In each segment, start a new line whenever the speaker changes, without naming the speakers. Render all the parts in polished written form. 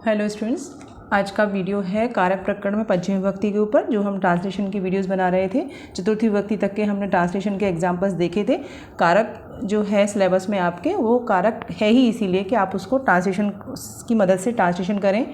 Hello students, आज का video है कारक प्रकरण में पंचमी विभक्ति के ऊपर, जो हम ट्रांसलेशन की वीडियोस बना रहे थे। चतुर्थी विभक्ति तक के हमने ट्रांसलेशन के एग्जांपल्स देखे थे। कारक जो है सिलेबस में आपके, वो कारक है ही इसीलिए कि आप उसको ट्रांसलेशन की मदद से ट्रांसलेशन करें।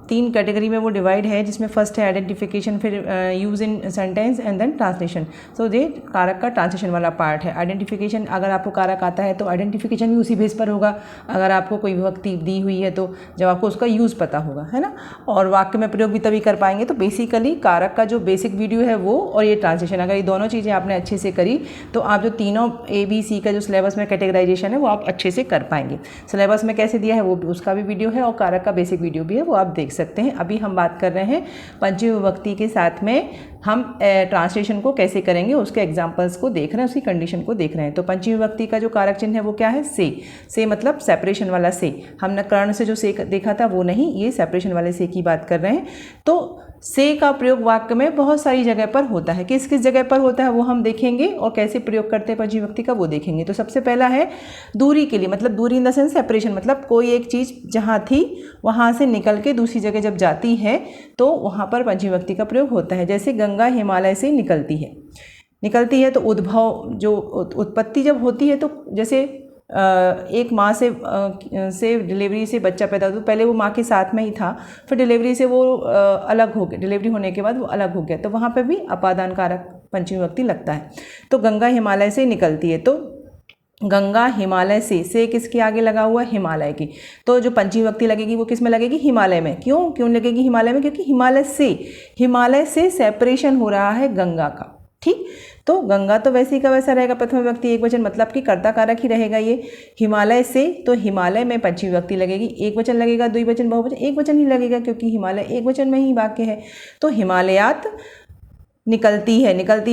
3 कैटेगरी में वो डिवाइड है, जिसमें फर्स्ट है आइडेंटिफिकेशन, फिर use in sentence and then translation. So ये कारक का ट्रांसलेशन वाला पार्ट है। आइडेंटिफिकेशन, अगर आपको कारक आता है तो आइडेंटिफिकेशन भी उसी बेस पर होगा। अगर आपको कोई विभक्ति दी हुई है तो जब आपको उसका यूज़ पता होगा, है ना। और वाक्य में प्रयोग भी तभी कर पाएंगे। तो बेसिकली कारक का जो बेसिक वीडियो है वो, और ये ट्रांसलेशन, अगर ये दोनों चीज़ें आपने अच्छे से करी तो आप जो तीनों ABC का जो सिलेबस में कैटेगराइजेशन है वो आप अच्छे से कर पाएंगे। सिलेबस में कैसे दिया है वो उसका भी वीडियो है, और कारक का बेसिक वीडियो भी है, वो आप देख सकते हैं। अभी हम बात कर रहे हैं पंचमी विभक्ति के साथ में हम ट्रांसलेशन को कैसे करेंगे, उसके एग्जांपल्स को देख रहे हैं, उसकी कंडीशन को देख रहे हैं। तो पंचमी विभक्ति का जो कारक चिन्ह है वो क्या है? से मतलब सेपरेशन वाला से। हमने कर्ण से जो से देखा था वो नहीं, ये सेपरेशन वाले से की बात कर रहे हैं। तो से का प्रयोग वाक्य में बहुत सारी जगह पर होता है। किस किस जगह पर होता है वो हम देखेंगे, और कैसे प्रयोग करते हैं पंचमी विभक्ति का वो देखेंगे। तो सबसे पहला है दूरी के लिए, मतलब दूरी इन द सेंस सेपरेशन, मतलब कोई एक चीज़ जहाँ थी वहाँ से निकल के दूसरी जगह जब जाती है तो वहाँ पर पंचमी विभक्ति का प्रयोग होता है। जैसे गंगा हिमालय से निकलती है तो उद्भव, जो उत्पत्ति जब होती है, तो जैसे एक माँ से डिलीवरी से बच्चा पैदा हुआ तो पहले वो माँ के साथ में ही था, फिर डिलीवरी से वो अलग हो गया, डिलीवरी होने के बाद वो अलग हो गया, तो वहाँ पे भी अपादान कारक पंचमी विभक्ति लगता है। तो गंगा हिमालय से निकलती है, तो गंगा हिमालय से किसके आगे लगा हुआ है? हिमालय की। तो जो पंचमी विभक्ति लगेगी वो किस में लगेगी? हिमालय में। क्यों लगेगी हिमालय में? क्योंकि हिमालय से सेपरेशन हो रहा है गंगा का। ठीक, तो गंगा तो वैसे ही का वैसा रहेगा, प्रथम विभक्ति एक वचन, मतलब कि कर्ता कारक ही रहेगा ये। हिमालय से, तो हिमालय में पंचमी विभक्ति लगेगी, एक वचन लगेगा, द्विवचन, बहुवचन? एक वचन ही लगेगा, क्योंकि हिमालय एक वचन में ही वाक्य है। तो हिमालयात निकलती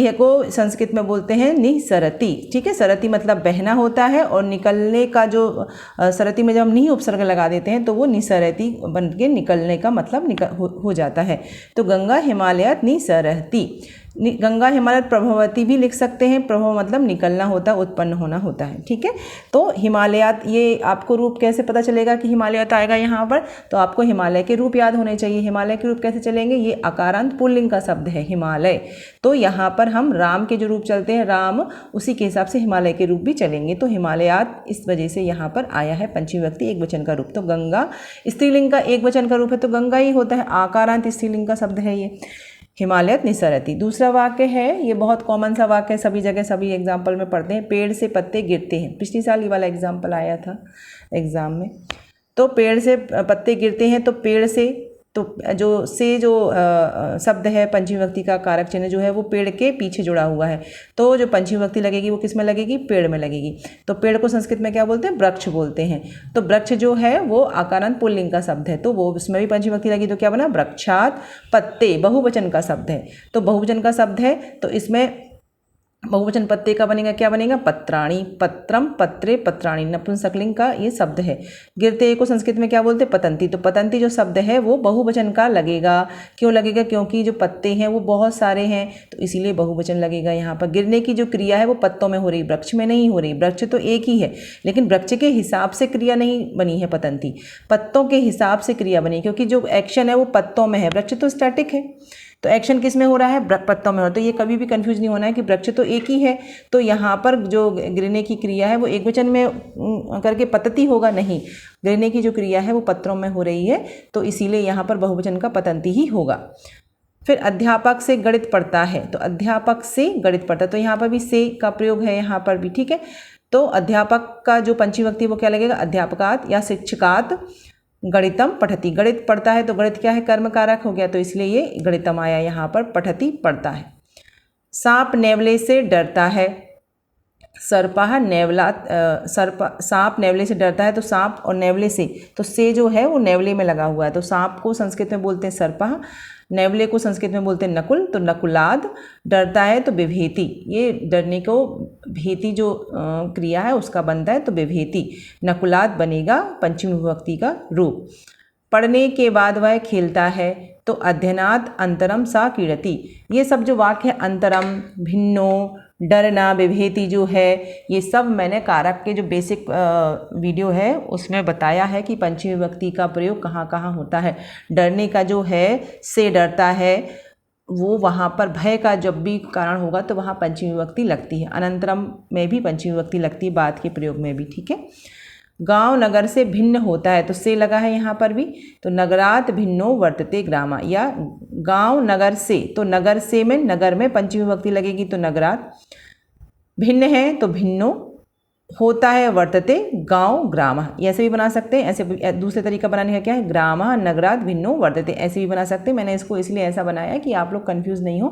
है को संस्कृत में बोलते हैं निसरति। ठीक है, सरति मतलब बहना होता है, और निकलने का जो सरति में जब हम नहीं उपसर्ग लगा देते हैं तो वो निसरति बन के निकलने का मतलब हो जाता है। तो गंगा हिमालयात निसरति। गंगा हिमालय प्रभवती भी लिख सकते हैं। प्रभव मतलब निकलना होता है, उत्पन्न होना होता है। ठीक है, तो हिमालयात, ये आपको रूप कैसे पता चलेगा कि हिमालयात आएगा यहाँ पर? तो आपको हिमालय के रूप याद होने चाहिए। हिमालय के रूप कैसे चलेंगे? ये अकारांत पुल्लिंग का शब्द है हिमालय, तो यहाँ पर हम राम के जो रूप चलते हैं, राम, उसी के हिसाब से हिमालय के रूप भी चलेंगे। तो हिमालयात इस वजह से यहाँ पर आया है पंचमी विभक्ति एक वचन का रूप। तो गंगा स्त्रीलिंग का एक वचन का रूप है, तो गंगा ही होता है, आकारांत स्त्रीलिंग का शब्द है ये। हिमालयत निसरति। दूसरा वाक्य है, ये बहुत कॉमन सा वाक्य है, सभी जगह सभी एग्जाम्पल में पढ़ते हैं। पेड़ से पत्ते गिरते हैं, पिछली साल ये वाला एग्जाम्पल आया था एग्जाम में। तो पेड़ से पत्ते गिरते हैं, तो पेड़ से, तो जो शब्द है पंचमी विभक्ति का कारक चिन्ह जो है वो पेड़ के पीछे जुड़ा हुआ है। तो जो पंचमी विभक्ति लगेगी वो किस में लगेगी? पेड़ में लगेगी। तो पेड़ को संस्कृत में क्या बोलते हैं? वृक्ष बोलते हैं। तो वृक्ष जो है वो आकारांत पुल्लिंग का शब्द है, तो वो उसमें भी पंचमी विभक्ति लगी, तो क्या बना? वृक्षात। पत्ते बहुवचन का शब्द है, तो बहुवचन का शब्द है, तो इसमें बहुवचन पत्ते का बनेगा, क्या बनेगा? पत्राणी। पत्रम, पत्रे, पत्राणी, नपुंसकलिंग का ये शब्द है। गिरते को संस्कृत में क्या बोलते? पतंती। तो पतंती जो शब्द है वो बहुवचन का लगेगा। क्यों लगेगा? क्योंकि जो पत्ते हैं वो बहुत सारे हैं, तो इसीलिए बहुवचन लगेगा यहाँ पर। गिरने की जो क्रिया है वो पत्तों में हो रही, वृक्ष में नहीं हो रही। वृक्ष तो एक ही है, लेकिन वृक्ष के हिसाब से क्रिया नहीं बनी है पतंती, पत्तों के हिसाब से क्रिया बनी, क्योंकि जो एक्शन है वो पत्तों में है, वृक्ष तो स्टैटिक है, तो एक्शन किस में हो रहा है? पत्तों में हो रहा है। तो ये कभी भी कंफ्यूज नहीं होना है कि वृक्ष तो एक ही है, तो यहाँ पर जो गिरने की क्रिया है वो एक वचन में करके पतती होगा, नहीं, गिरने की जो क्रिया है वो पत्रों में हो रही है, तो इसीलिए यहाँ पर बहुवचन का पतंती ही होगा। फिर अध्यापक से गणित पढ़ता है, तो अध्यापक से गणित पढ़ता है, तो यहाँ पर भी से का प्रयोग है यहाँ पर भी। ठीक है, तो अध्यापक का जो पंचमी विभक्ति वो क्या लगेगा? अध्यापकात या शिक्षकात गणितम पठती। गणित पढ़ता है, तो गणित क्या है? कर्म कारक हो गया, तो इसलिए ये गणितम आया यहाँ पर। पठती पढ़ता है। सांप नेवले से डरता है, सर्पः नेवला, सांप नेवले से डरता है, तो सांप और नेवले से जो है वो नेवले में लगा हुआ है, तो सांप को संस्कृत में बोलते हैं सर्पः, नेवले को संस्कृत में बोलते हैं नकुल, तो नकुलाद। डरता है तो बिभेति, ये डरने को भेति जो क्रिया है उसका बनता है, तो बिभेति। नकुलाद बनेगा पंचमी विभक्ति का रूप। पढ़ने के बाद वह खेलता है, तो अध्ययनात् अंतरम सा क्रीडति। ये सब जो वाक्य है, अंतरम, भिन्नो, डरना, विभेति जो है, ये सब मैंने कारक के जो बेसिक वीडियो है उसमें बताया है कि पंचमी विभक्ति का प्रयोग कहाँ कहाँ होता है। डरने का जो है से डरता है, वो वहाँ पर भय का जब भी कारण होगा तो वहाँ पंचमी विभक्ति लगती है। अनंतरम में भी पंचमी विभक्ति लगती है, बाद के प्रयोग में भी, ठीक है। गांव नगर से भिन्न होता है, तो से लगा है यहाँ पर भी, तो नगरात भिन्नो वर्तते ग्रामा, या गांव नगर से, तो नगर से में नगर में पंचमी विभक्ति लगेगी तो नगरात, भिन्न है तो भिन्नो, होता है वर्तते गांव ग्राम, ऐसे भी बना सकते हैं। ऐसे दूसरे तरीका बनाने का क्या है, ग्राम नगरात भिन्नो वर्तते, ऐसे भी बना सकते हैं। मैंने इसको इसलिए ऐसा बनाया कि आप लोग कंफ्यूज नहीं हो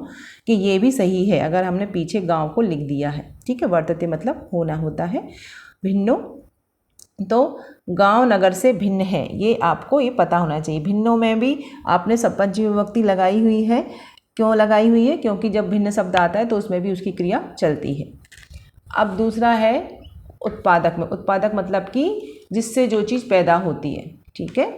कि ये भी सही है अगर हमने पीछे गांव को लिख दिया है, ठीक है। वर्तते मतलब होना होता है, भिन्नो तो गांव नगर से भिन्न है, ये आपको ये पता होना चाहिए। भिन्नों में भी आपने सब पंचमी विभक्ति लगाई हुई है। क्यों लगाई हुई है, क्योंकि जब भिन्न शब्द आता है तो उसमें भी उसकी क्रिया चलती है। अब दूसरा है उत्पादक में। उत्पादक मतलब कि जिससे जो चीज़ पैदा होती है, ठीक है।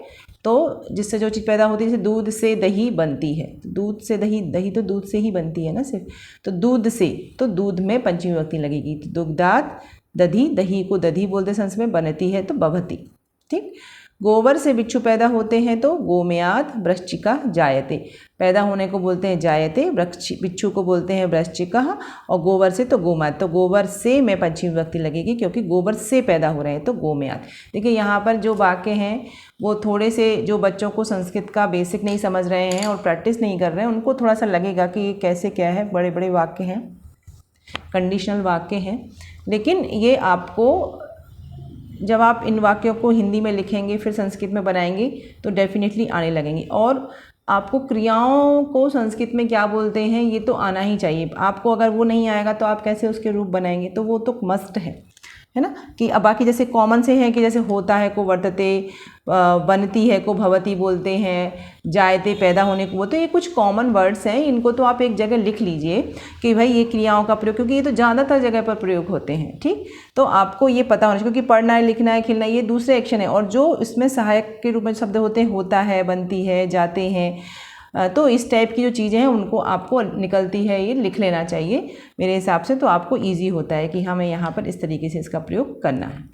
तो जिससे जो चीज़ पैदा होती है, जैसे दूध से दही बनती है, दूध से दही, दही तो दूध से ही बनती है ना सिर्फ, तो दूध से, तो दूध में पंचमी विभक्ति लगेगी, तो दुग्धात दधी, दही को दधी बोलते संस्कृत में, बनती है तो बभती, ठीक। गोबर से बिच्छू पैदा होते हैं तो गोमयात वृश्चिका जायते, पैदा होने को बोलते हैं जायते, बिच्छू को बोलते हैं वृश्चिका, और गोबर से तो गोमात, तो गोबर से में पंचमी विभक्ति लगेगी क्योंकि गोबर से पैदा हो रहे हैं तो गोमयात। देखिए यहाँ पर जो वाक्य हैं वो थोड़े से, जो बच्चों को संस्कृत का बेसिक नहीं समझ रहे हैं और प्रैक्टिस नहीं कर रहे हैं उनको थोड़ा सा लगेगा कि ये कैसे क्या है, बड़े बड़े वाक्य हैं, कंडीशनल वाक्य हैं, लेकिन ये आपको जब आप इन वाक्यों को हिंदी में लिखेंगे फिर संस्कृत में बनाएंगे तो डेफिनेटली आने लगेंगे। और आपको क्रियाओं को संस्कृत में क्या बोलते हैं ये तो आना ही चाहिए। आपको अगर वो नहीं आएगा तो आप कैसे उसके रूप बनाएंगे, तो वो तो मस्ट है ना। कि अब बाकी जैसे कॉमन से हैं कि जैसे होता है को वर्तते, बनती है को भवती बोलते हैं, जायते पैदा होने को, वो तो ये कुछ कॉमन वर्ड्स हैं, इनको तो आप एक जगह लिख लीजिए कि भाई ये क्रियाओं का प्रयोग, क्योंकि ये तो ज़्यादातर जगह पर प्रयोग होते हैं, ठीक। तो आपको ये पता होना चाहिए, क्योंकि पढ़ना है, लिखना है, खिलना ये दूसरे एक्शन है, और जो इसमें सहायक के रूप में शब्द होते हैं, होता है, बनती है, जाते हैं, तो इस टाइप की जो चीज़ें हैं उनको आपको निकलती है ये लिख लेना चाहिए मेरे हिसाब से, तो आपको ईजी होता है कि हमें यहाँ पर इस तरीके से इसका प्रयोग करना है।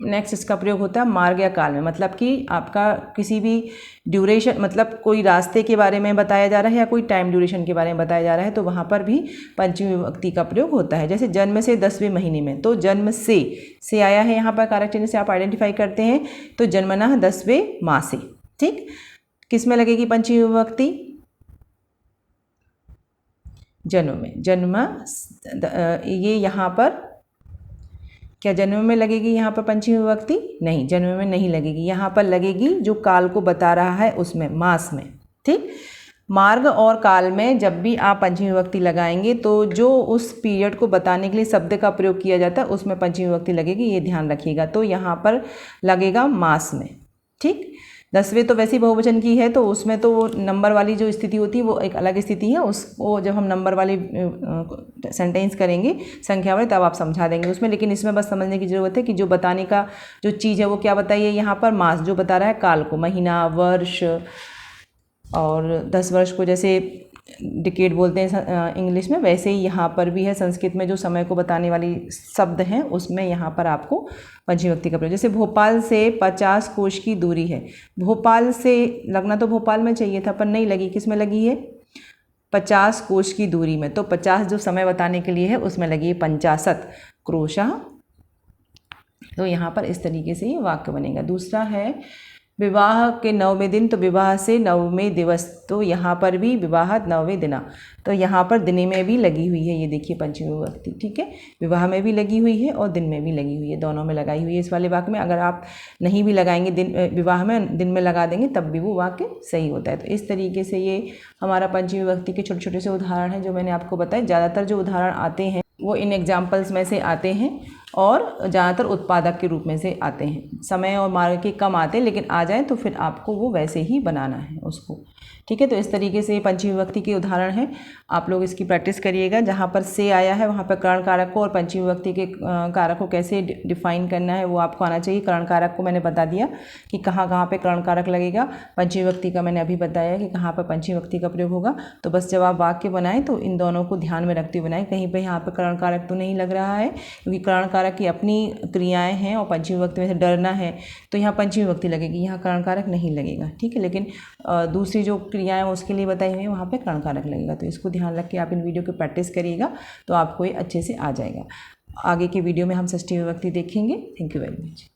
नेक्स्ट इसका प्रयोग होता है मार्ग या काल में, मतलब कि आपका किसी भी ड्यूरेशन, मतलब कोई रास्ते के बारे में बताया जा रहा है या कोई टाइम ड्यूरेशन के बारे में बताया जा रहा है, तो वहाँ पर भी पंचमी विभक्ति का प्रयोग होता है। जैसे जन्म से 10वें महीने में, तो जन्म से आया है यहाँ पर कारक चिन्ह से आप आइडेंटिफाई करते हैं, तो जन्मना 10वें माह से, ठीक। किस में लगेगी पंचमी विभक्ति, जन्म में, जन्म ये यहाँ पर क्या जन्म में लगेगी यहाँ पर पंचमी विभक्ति, नहीं, जन्म में नहीं लगेगी, यहाँ पर लगेगी जो काल को बता रहा है उसमें, मास में, ठीक। मार्ग और काल में जब भी आप पंचमी विभक्ति लगाएंगे तो जो उस पीरियड को बताने के लिए शब्द का प्रयोग किया जाता है उसमें पंचमी विभक्ति लगेगी, ये ध्यान रखिएगा। तो यहाँ पर लगेगा मास में, ठीक। 10वें तो वैसे ही बहुवचन की है, तो उसमें तो नंबर वाली जो स्थिति होती है वो एक अलग स्थिति है, उसको जब हम नंबर वाली सेंटेंस करेंगे संख्या वाले तब आप समझा देंगे उसमें, लेकिन इसमें बस समझने की ज़रूरत है कि जो बताने का जो चीज़ है वो क्या बताइए यहाँ पर, मास जो बता रहा है काल को, महीना, वर्ष, और 10 वर्ष को जैसे डिकेड बोलते हैं इंग्लिश में, वैसे ही यहाँ पर भी है संस्कृत में जो समय को बताने वाली शब्द हैं उसमें यहाँ पर आपको पंचमी विभक्ति का प्रयोग। जैसे भोपाल से 50 कोश की दूरी है, भोपाल से लगना तो भोपाल में चाहिए था पर नहीं लगी, किस में लगी है, 50 कोश की दूरी में, तो 50 जो समय बताने के लिए है उसमें लगी है 50 क्रोशः, तो यहाँ पर इस तरीके से ये वाक्य बनेगा। दूसरा है विवाह के 9वें दिन, तो विवाह से 9वें दिवस, तो यहाँ पर भी विवाहात 9वें दिना, तो यहाँ पर दिन में भी लगी हुई है, ये देखिए पंचमी विभक्ति, ठीक है। विवाह में भी लगी हुई है और दिन में भी लगी हुई है, दोनों में लगाई हुई है इस वाले वाक्य में। अगर आप नहीं भी लगाएंगे दिन विवाह में, दिन में लगा देंगे तब भी वो वाक्य सही होता है। तो इस तरीके से ये हमारा पंचमी विभक्ति के छोटे छोटे से उदाहरण हैं जो मैंने आपको बताए। ज़्यादातर जो उदाहरण आते हैं वो इन एग्जाम्पल्स में से आते हैं, और ज़्यादातर उत्पादक के रूप में से आते हैं। समय और मार्ग के कम आते हैं, लेकिन आ जाएँ तो फिर आपको वो वैसे ही बनाना है उसको। ठीक है, तो इस तरीके से पंचमी विभक्ति के उदाहरण हैं, आप लोग इसकी प्रैक्टिस करिएगा। जहाँ पर से आया है वहाँ पर करण कारक को और पंचमी विभक्ति के कारक को कैसे डिफाइन करना है वो आपको आना चाहिए। करण कारक को मैंने बता दिया कि कहाँ कहाँ पे करण कारक लगेगा। पंचमी विभक्ति का मैंने अभी बताया कि कहाँ पर पंचमी विभक्ति का प्रयोग होगा। तो बस जब आप वाक्य बनाएं तो इन दोनों को ध्यान में रखते हुए बनाएं। कहीं पर यहाँ पर करण कारक तो नहीं लग रहा है, क्योंकि करण कारक की अपनी क्रियाएँ हैं और पंचमी विभक्ति में से डरना है तो यहाँ पंचमी विभक्ति लगेगी, यहाँ करण कारक नहीं लगेगा। ठीक है, लेकिन दूसरी जो क्रियाएं उसके लिए बताई हुई है वहाँ पे करण कारक लगेगा। तो इसको ध्यान रख के आप इन वीडियो की प्रैक्टिस करिएगा तो आपको ये अच्छे से आ जाएगा। आगे के वीडियो में हम षष्ठी विभक्ति देखेंगे। Thank you very much.